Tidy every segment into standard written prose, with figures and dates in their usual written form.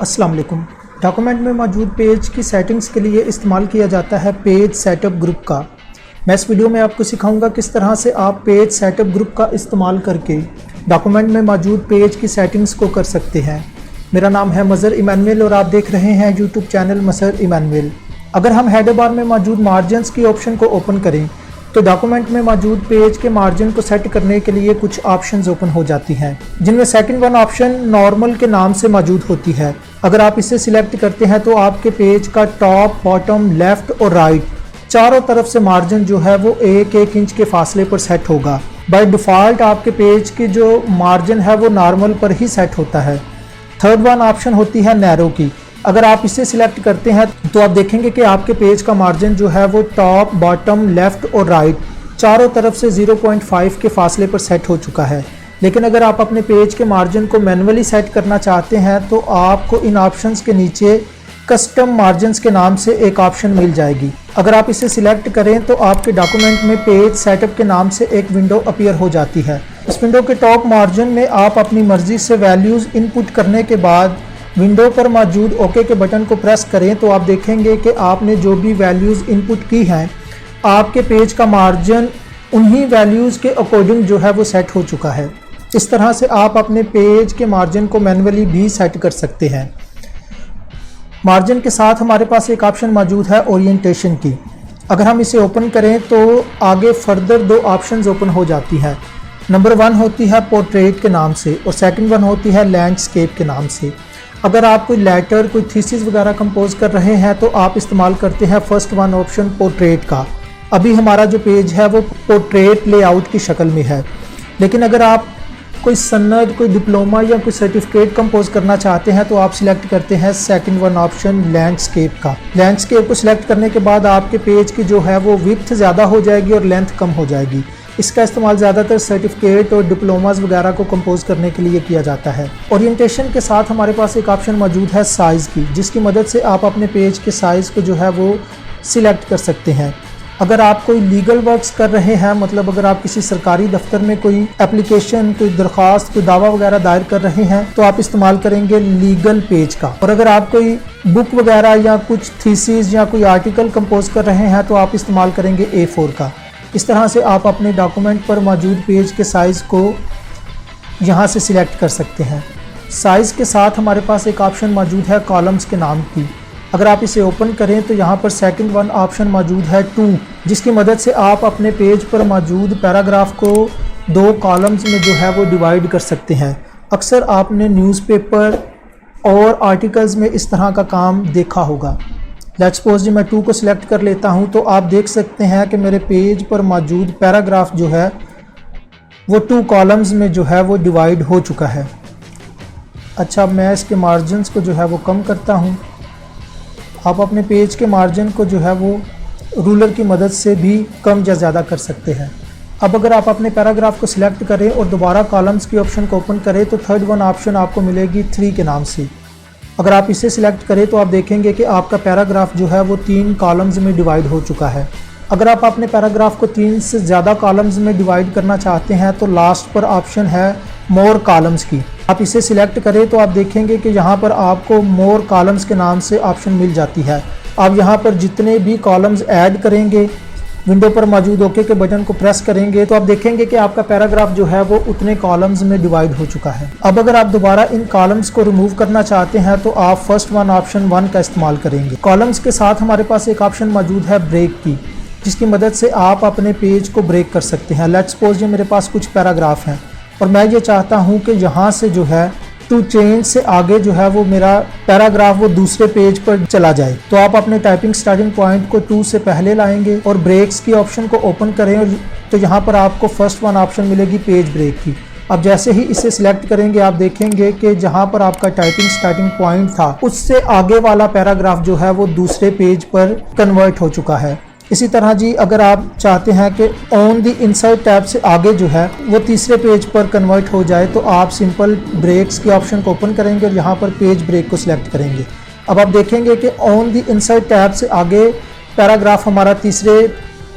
अस्सलाम वालेकुम। डॉक्यूमेंट में मौजूद पेज की सेटिंग्स के लिए इस्तेमाल किया जाता है पेज सेटअप ग्रुप का। मैं इस वीडियो में आपको सिखाऊंगा किस तरह से आप पेज सेटअप ग्रुप का इस्तेमाल करके डॉक्यूमेंट में मौजूद पेज की सेटिंग्स को कर सकते हैं। मेरा नाम है मज़हर इमानुएल और आप देख रहे हैं यूट्यूब चैनल मज़हर इमानुएल। अगर हम हेडर बार में मौजूद मार्जिन्स की ऑप्शन को ओपन करें तो डॉक्यूमेंट में मौजूद पेज के मार्जिन को सेट करने के लिए कुछ ऑप्शंस ओपन हो जाती हैं, जिनमें सेकंड वन ऑप्शन नॉर्मल के नाम से मौजूद होती है। अगर आप इसे सिलेक्ट करते हैं तो आपके पेज का टॉप, बॉटम, लेफ्ट और राइट चारों तरफ से मार्जिन जो है वो 1-1 इंच के फासले पर सेट होगा। बाय डिफ़ॉल्ट आपके पेज की जो मार्जिन है वो नॉर्मल पर ही सेट होता है। थर्ड वन ऑप्शन होती है नैरो की। अगर आप इसे सिलेक्ट करते हैं तो आप देखेंगे कि आपके पेज का मार्जिन जो है वो टॉप, बॉटम, लेफ्ट और राइट चारों तरफ से 0.5 के फासले पर सेट हो चुका है। लेकिन अगर आप अपने पेज के मार्जिन को मैन्युअली सेट करना चाहते हैं तो आपको इन ऑप्शंस के नीचे कस्टम मार्जिन्स के नाम से एक ऑप्शन मिल जाएगी। अगर आप इसे सिलेक्ट करें तो आपके डॉक्यूमेंट में पेज सेटअप के नाम से एक विंडो अपीयर हो जाती है। इस विंडो के टॉप मार्जिन में आप अपनी मर्जी से वैल्यूज़ इनपुट करने के बाद विंडो पर मौजूद ओके के बटन को प्रेस करें तो आप देखेंगे कि आपने जो भी वैल्यूज़ इनपुट की हैं आपके पेज का मार्जिन उन्हीं वैल्यूज़ के अकॉर्डिंग जो है वो सेट हो चुका है। इस तरह से आप अपने पेज के मार्जिन को मैन्युअली भी सेट कर सकते हैं। मार्जिन के साथ हमारे पास एक ऑप्शन मौजूद है ओरिएंटेशन की। अगर हम इसे ओपन करें तो आगे फर्दर दो ऑप्शंस ओपन हो जाती हैं। नंबर 1 होती है पोर्ट्रेट के नाम से और सेकंड वन होती है लैंडस्केप के नाम से। अगर आप कोई लेटर, कोई थीसिस वगैरह कंपोज कर रहे हैं तो आप इस्तेमाल करते हैं फर्स्ट वन ऑप्शन पोर्ट्रेट का। अभी हमारा जो पेज है वो पोर्ट्रेट लेआउट की शक्ल में है। लेकिन अगर आप कोई सनद, कोई डिप्लोमा या कोई सर्टिफिकेट कंपोज करना चाहते हैं तो आप सिलेक्ट करते हैं सेकंड वन ऑप्शन लैंडस्केप का। लैंडस्केप को सिलेक्ट करने के बाद आपके पेज की जो है वो विड्थ ज़्यादा हो जाएगी और लेंथ कम हो जाएगी। इसका इस्तेमाल ज़्यादातर सर्टिफिकेट और डिप्लोमास वगैरह को कंपोज करने के लिए किया जाता है। ओरिएंटेशन के साथ हमारे पास एक ऑप्शन मौजूद है साइज़ की, जिसकी मदद से आप अपने पेज के साइज़ को जो है वो सिलेक्ट कर सकते हैं। अगर आप कोई लीगल वर्क्स कर रहे हैं, मतलब अगर आप किसी सरकारी दफ्तर में कोई एप्लीकेशन, कोई दरख्वास्त, कोई दावा वगैरह दायर कर रहे हैं तो आप इस्तेमाल करेंगे लीगल पेज का। और अगर आप कोई बुक वगैरह या कुछ थीसिस या कोई आर्टिकल कंपोज कर रहे हैं तो आप इस्तेमाल करेंगे A4 का। इस तरह से आप अपने डॉक्यूमेंट पर मौजूद पेज के साइज़ को यहाँ से सिलेक्ट कर सकते हैं। साइज़ के साथ हमारे पास एक ऑप्शन मौजूद है कॉलम्स के नाम की। अगर आप इसे ओपन करें तो यहाँ पर सेकंड वन ऑप्शन मौजूद है 2, जिसकी मदद से आप अपने पेज पर मौजूद पैराग्राफ को 2 कॉलम्स में जो है वो डिवाइड कर सकते हैं। अक्सर आपने न्यूज़पेपर और आर्टिकल्स में इस तरह का काम देखा होगा। लेट्स सपोज जी मैं 2 को सिलेक्ट कर लेता हूं तो आप देख सकते हैं कि मेरे पेज पर मौजूद पैराग्राफ जो है वो 2 कॉलम्स में जो है वो डिवाइड हो चुका है। अच्छा, मैं इसके मार्जिन्स को जो है वो कम करता हूं। आप अपने पेज के मार्जिन को जो है वो रूलर की मदद से भी कम या ज़्यादा कर सकते हैं। अब अगर आप अपने पैराग्राफ को सिलेक्ट करें और दोबारा कॉलम्स की ऑप्शन को ओपन करें तो थर्ड वन ऑप्शन आपको मिलेगी 3 के नाम से। अगर आप इसे सिलेक्ट करें तो आप देखेंगे कि आपका पैराग्राफ जो है वो 3 कॉलम्स में डिवाइड हो चुका है। अगर आप अपने पैराग्राफ को 3 से ज़्यादा कॉलम्स में डिवाइड करना चाहते हैं तो लास्ट पर ऑप्शन है मोर कॉलम्स की। आप इसे सिलेक्ट करें तो आप देखेंगे कि यहाँ पर आपको मोर कॉलम्स के नाम से ऑप्शन मिल जाती है। आप यहाँ पर जितने भी कॉलम्स ऐड करेंगे, विंडो पर मौजूद ओके के बटन को प्रेस करेंगे तो आप देखेंगे कि आपका पैराग्राफ जो है वो उतने कॉलम्स में डिवाइड हो चुका है। अब अगर आप दोबारा इन कॉलम्स को रिमूव करना चाहते हैं तो आप फर्स्ट वन ऑप्शन 1 का इस्तेमाल करेंगे। कॉलम्स के साथ हमारे पास एक ऑप्शन मौजूद है ब्रेक की, जिसकी मदद से आप अपने पेज को ब्रेक कर सकते हैं। लेट्स सपोज ये मेरे पास कुछ पैराग्राफ हैं और मैं ये चाहता हूँ कि यहाँ से जो है टू चेंज से आगे जो है वो मेरा पैराग्राफ वो दूसरे पेज पर चला जाए। तो आप अपने टाइपिंग स्टार्टिंग पॉइंट को 2 से पहले लाएंगे और ब्रेक्स की ऑप्शन को ओपन करें और तो यहाँ पर आपको फर्स्ट वन ऑप्शन मिलेगी पेज ब्रेक की। अब जैसे ही इसे सिलेक्ट करेंगे आप देखेंगे कि जहाँ पर आपका टाइपिंग स्टार्टिंग पॉइंट था उससे आगे वाला पैराग्राफ जो है वो दूसरे पेज पर कन्वर्ट हो चुका है। इसी तरह जी अगर आप चाहते हैं कि ऑन द इंसर्ट टैब से आगे जो है वो तीसरे पेज पर कन्वर्ट हो जाए तो आप सिंपल ब्रेक्स के ऑप्शन को ओपन करेंगे और यहाँ पर पेज ब्रेक को सिलेक्ट करेंगे। अब आप देखेंगे कि ऑन द इंसर्ट टैब से आगे पैराग्राफ हमारा तीसरे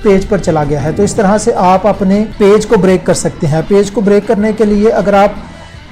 पेज पर चला गया है। तो इस तरह से आप अपने पेज को ब्रेक कर सकते हैं। पेज को ब्रेक करने के लिए अगर आप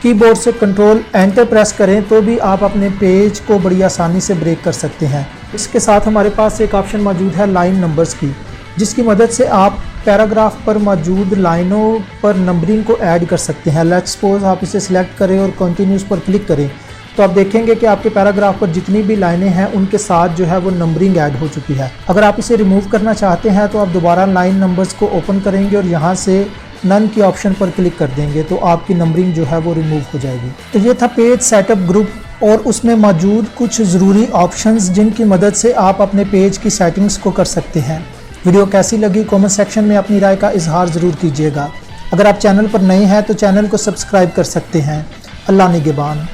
कीबोर्ड से कंट्रोल एंटर प्रेस करें तो भी आप अपने पेज को बड़ी आसानी से ब्रेक कर सकते हैं। इसके साथ हमारे पास एक ऑप्शन मौजूद है लाइन नंबर्स की, जिसकी मदद से आप पैराग्राफ पर मौजूद लाइनों पर नंबरिंग को ऐड कर सकते हैं। लेट्स सपोज आप इसे सिलेक्ट करें और कंटिन्यूस पर क्लिक करें तो आप देखेंगे कि आपके पैराग्राफ पर जितनी भी लाइनें हैं उनके साथ जो है वो नंबरिंग ऐड हो चुकी है। अगर आप इसे रिमूव करना चाहते हैं तो आप दोबारा लाइन नंबर्स को ओपन करेंगे और यहाँ से नन की ऑप्शन पर क्लिक कर देंगे तो आपकी नंबरिंग जो है वो रिमूव हो जाएगी। तो ये था पेज सेटअप ग्रुप और उसमें मौजूद कुछ ज़रूरी ऑप्शंस जिनकी मदद से आप अपने पेज की सेटिंग्स को कर सकते हैं। वीडियो कैसी लगी कमेंट सेक्शन में अपनी राय का इजहार ज़रूर कीजिएगा। अगर आप चैनल पर नए हैं तो चैनल को सब्सक्राइब कर सकते हैं। अल्लाह निगहबान।